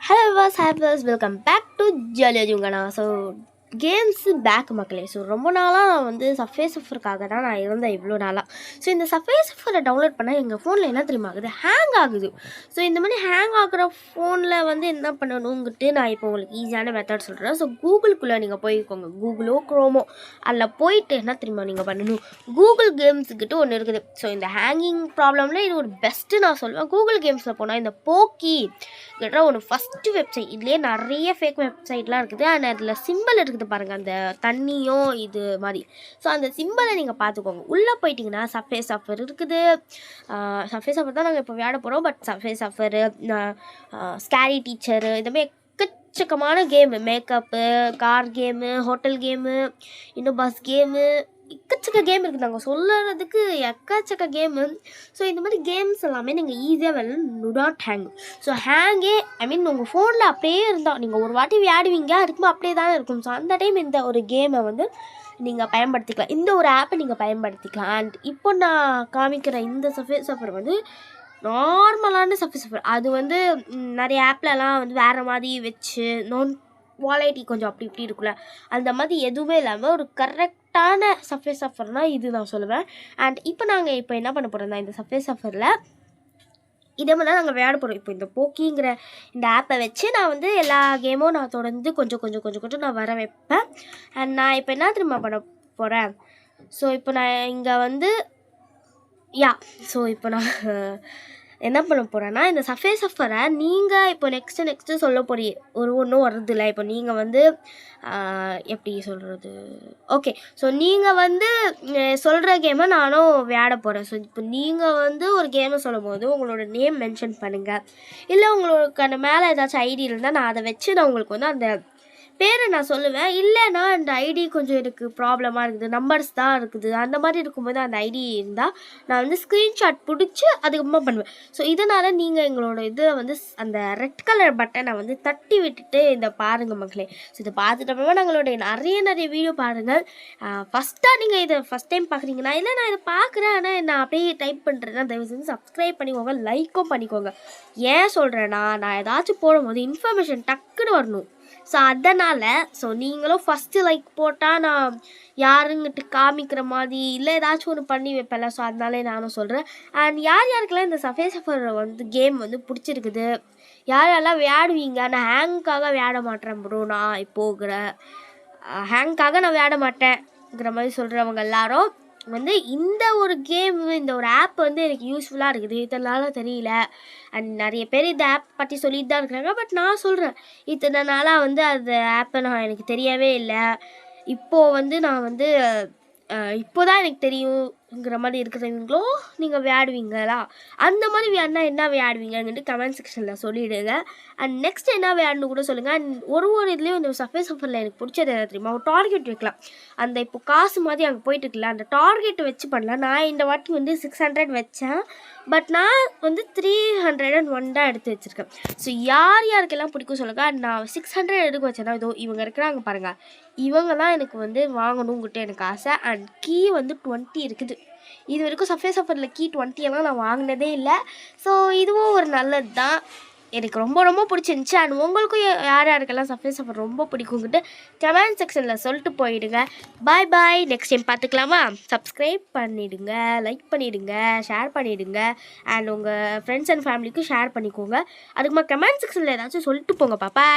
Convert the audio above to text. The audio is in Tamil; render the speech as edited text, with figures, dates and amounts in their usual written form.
Hello viewers, welcome back to Jolly Jungana. So games back மக்களே. ஸோ ரொம்ப நாளாக நான் வந்து சஃபே சஃபருக்காக தான் நான் இருந்தேன் இவ்வளோ நாளாக. ஸோ இந்த சஃபே சஃபரை டவுன்லோட் பண்ணால் எங்கள் ஃபோனில் என்ன தெரியுமா ஆகுது, ஹேங் ஆகுது. ஸோ இந்த மாதிரி ஹேங் ஆகுற ஃபோனில் வந்து என்ன பண்ணணுங்கிட்டு நான் இப்போ உங்களுக்கு ஈஸியான மெத்தட் சொல்கிறேன். ஸோ கூகுளுக்குள்ளே நீங்கள் போய்க்கோங்க, கூகுளோ க்ரோமோ அதில் போயிட்டு என்ன தெரியுமா நீங்கள் பண்ணணும், கூகுள் கேம்ஸுக்கிட்ட ஒன்று இருக்குது. ஸோ இந்த ஹேங்கிங் ப்ராப்ளமில் இது ஒரு பெஸ்ட்டு நான் சொல்லுவேன். கூகுள் கேம்ஸில் போனால் இந்த போக்கி கிட்ட ஒன்று ஃபஸ்ட்டு வெப்சைட், இதுலேயே நிறைய ஃபேக் வெப்சைட்லாம் இருக்குது. அண்ட் அதில் சிம்பிள் இருக்குது பாருங்கள், அந்த தண்ணியும் இது மாதிரி. ஸோ அந்த சிம்பிளை நீங்கள் பார்த்துக்கோங்க. உள்ளே போயிட்டிங்கன்னா சஃபே சஃபர் இருக்குது. சஃபே சஃபர் தான் நாங்கள் இப்போ விளையாட போகிறோம். பட் சஃபே சஃபரு, ஸ்கேரி டீச்சரு, இதுமாதிரி எக்கச்சக்கமான game, makeup, car game, hotel game, இன்னும் பஸ் கேமு, எக்கச்சக்க கேம் இருக்குது. நாங்கள் சொல்லுறதுக்கு எக்கச்சக்க கேமு. ஸோ இந்த மாதிரி கேம்ஸ் எல்லாமே நீங்கள் ஈஸியாக விளையாடலாம். Not hang. ஸோ ஹேங்கே உங்கள் ஃபோனில் அப்படியே இருந்தால் நீங்கள் ஒரு வாட்டி விளையாடுவீங்க, அதுக்குமே அப்படியே தானே இருக்கும். ஸோ அந்த டைம் இந்த ஒரு கேமை வந்து நீங்கள் பயன்படுத்திக்கலாம், இந்த ஒரு ஆப்பை நீங்கள் பயன்படுத்திக்கலாம். அண்ட் இப்போ நான் காமிக்கிற இந்த சஃபே சஃபர் வந்து நார்மலான சஃபே சஃபர். அது வந்து நிறைய ஆப்லலாம் வந்து வேறு மாதிரி வச்சு குவாலிட்டி கொஞ்சம் அப்படி இப்படி இருக்குல்ல, அந்த மாதிரி எதுவுமே இல்லாமல் ஒரு கரெக்டான சஃபே சஃபர்னால் இது நான் சொல்லுவேன். அண்ட் இப்போ நாங்கள் இப்போ என்ன பண்ண போகிறோம்னா, இந்த சஃபே சஃபரில் இதே மாதிரி தான் நாங்கள் விளையாட போகிறோம். இப்போ இந்த போக்கிங்கிற இந்த ஆப்பை வச்சு நான் வந்து எல்லா கேமும் நான் தொடர்ந்து கொஞ்சம் நான் வர வைப்பேன். அண்ட் நான் இப்போ என்ன திரும்ப பண்ண போகிறேன், ஸோ இப்போ நான் இங்கே வந்து ஸோ இப்போ நான் என்ன பண்ண போகிறேன்னா, இந்த சஃபே சஃபரை நீங்கள் இப்போ நெக்ஸ்ட்டு சொல்ல போகிறீங்க, ஒன்றும் வருதில்லை. இப்போ நீங்கள் வந்து எப்படி சொல்கிறது, ஓகே. ஸோ நீங்கள் வந்து சொல்கிற கேமை நானும் விளையாட போகிறேன். ஸோ இப்போ நீங்கள் வந்து ஒரு கேமை சொல்லும் போது உங்களோட நேம் மென்ஷன் பண்ணுங்கள். இல்லை உங்களுக்கு அந்த மேலே ஏதாச்சும் ஐடி இருந்தால் நான் அதை வச்சு நான் உங்களுக்கு வந்து அந்த பேரை நான் சொல்லுவேன். இல்லைனா அந்த ஐடி கொஞ்சம் எனக்கு ப்ராப்ளமாக இருக்குது, நம்பர்ஸ் தான் இருக்குது, அந்த மாதிரி இருக்கும்போது அந்த ஐடி இருந்தால் நான் வந்து ஸ்க்ரீன்ஷாட் பிடிச்சி அதுக்கப்புறமா பண்ணுவேன். ஸோ இதனால் நீங்கள் எங்களோட இதை வந்து அந்த ரெட் கலர் பட்டனை வந்து தட்டி விட்டுட்டு இந்த பாருங்கள் மக்களே. ஸோ இதை பார்த்துட்டு அப்புறமா நாங்களுடைய நிறைய வீடியோ பாருங்கள். ஃபஸ்ட்டாக நீங்கள் இதை ஃபஸ்ட் டைம் பார்க்குறீங்கன்னா, இல்லை நான் இதை பார்க்குறேன் ஆனால் நான் அப்படியே டைப் பண்ணுறேன்னா தயவு செஞ்சு சப்ஸ்கிரைப் பண்ணிக்கோங்க, லைக்கும் பண்ணிக்கோங்க. ஏன் சொல்கிறேன்னா, நான் ஏதாச்சும் போடும்போது இன்ஃபர்மேஷன் டக்குன்னு வரணும். ஸோ அதனால் நீங்களும் ஃபஸ்ட்டு லைக் போட்டால் நான் யாருங்கிட்ட காமிக்கிற மாதிரி இல்லை ஏதாச்சும் ஒன்று பண்ணி வைப்பேன்ல. ஸோ அதனாலே நானும் சொல்கிறேன். அண்ட் யாருக்கெல்லாம் இந்த சஃபே சஃபர் வந்து கேம் வந்து பிடிச்சிருக்குது, யாரெல்லாம் விளையாடுவீங்க. நான் ஹேங்க்காக விளையாட மாட்டேன் ப்ரோ, நான் இப்போகிற ஹேங்க்காக நான் விளையாட மாட்டேங்கிற மாதிரி சொல்கிறவங்க எல்லாரும் வந்து இந்த ஒரு கேம், இந்த ஒரு ஆப் வந்து எனக்கு யூஸ்ஃபுல்லாக இருக்குது. இதனால தெரியல. அண்ட் நிறைய பேர் இந்த ஆப் பற்றி சொல்லிட்டு தான் இருக்கிறாங்க. பட் நான் சொல்கிறேன், இத்தனை நாளாக வந்து அந்த ஆப்பை எனக்கு தெரியவே இல்லை. இப்போது வந்து நான் வந்து இப்போதான் எனக்கு தெரியுங்கிற மாதிரி இருக்கிறவங்களோ நீங்கள் விளையாடுவீங்களா, அந்த மாதிரி விளையாடினா என்ன விளையாடுவீங்கன்னுட்டு கமெண்ட் செக்ஷனில் சொல்லிவிடுங்க. அண்ட் நெக்ஸ்ட் என்ன விளையாடணும் கூட சொல்லுங்கள். அண்ட் ஒரு இதுலேயும் இந்த சஃபே சஃபரில் எனக்கு பிடிச்சது என்ன தெரியுமா, ஒரு டார்கெட் வைக்கலாம். அந்த இப்போ காசு மாதிரி அங்கே போயிட்டு இருக்கலாம், அந்த டார்கெட்டை வச்சு பண்ணலாம். நான் இந்த வாட்டி வந்து 600 வச்சேன். பட் நான் வந்து 301 தான் எடுத்து வச்சுருக்கேன். ஸோ யாருக்கெல்லாம் பிடிக்கும் சொல்லுங்கள். அண்ட் நான் 600 எடுக்க வச்சேன்னா இதோ இவங்க இருக்கிறாங்க பாருங்கள், இவங்க தான் எனக்கு வந்து வாங்கணுங்கிட்ட எனக்கு ஆசை. அண்ட் கீ வந்து 20 இருக்குது. இது வரைக்கும் சஃபே சஃபரில் கீ 20 எல்லாம் நான் வாங்கினதே இல்லை. ஸோ இதுவும் ஒரு நல்லது தான், எனக்கு ரொம்ப பிடிச்சிருந்துச்சி. அண்ட் உங்களுக்கும் யாருக்கெல்லாம் சஃபே சஃபர் ரொம்ப பிடிக்குங்கிட்டு கமெண்ட் செக்ஷனில் சொல்லிட்டு போயிடுங்க. பாய். நெக்ஸ்ட் டைம் பார்த்துக்கலாமா? சப்ஸ்கிரைப் பண்ணிவிடுங்க, லைக் பண்ணிவிடுங்க, ஷேர் பண்ணிவிடுங்க. அண்ட் உங்கள் ஃப்ரெண்ட்ஸ் அண்ட் ஃபேமிலிக்கும் ஷேர் பண்ணிக்கோங்க. அதுக்குமா கமெண்ட் செக்ஷனில் ஏதாச்சும் சொல்லிட்டு போங்க பாப்பா.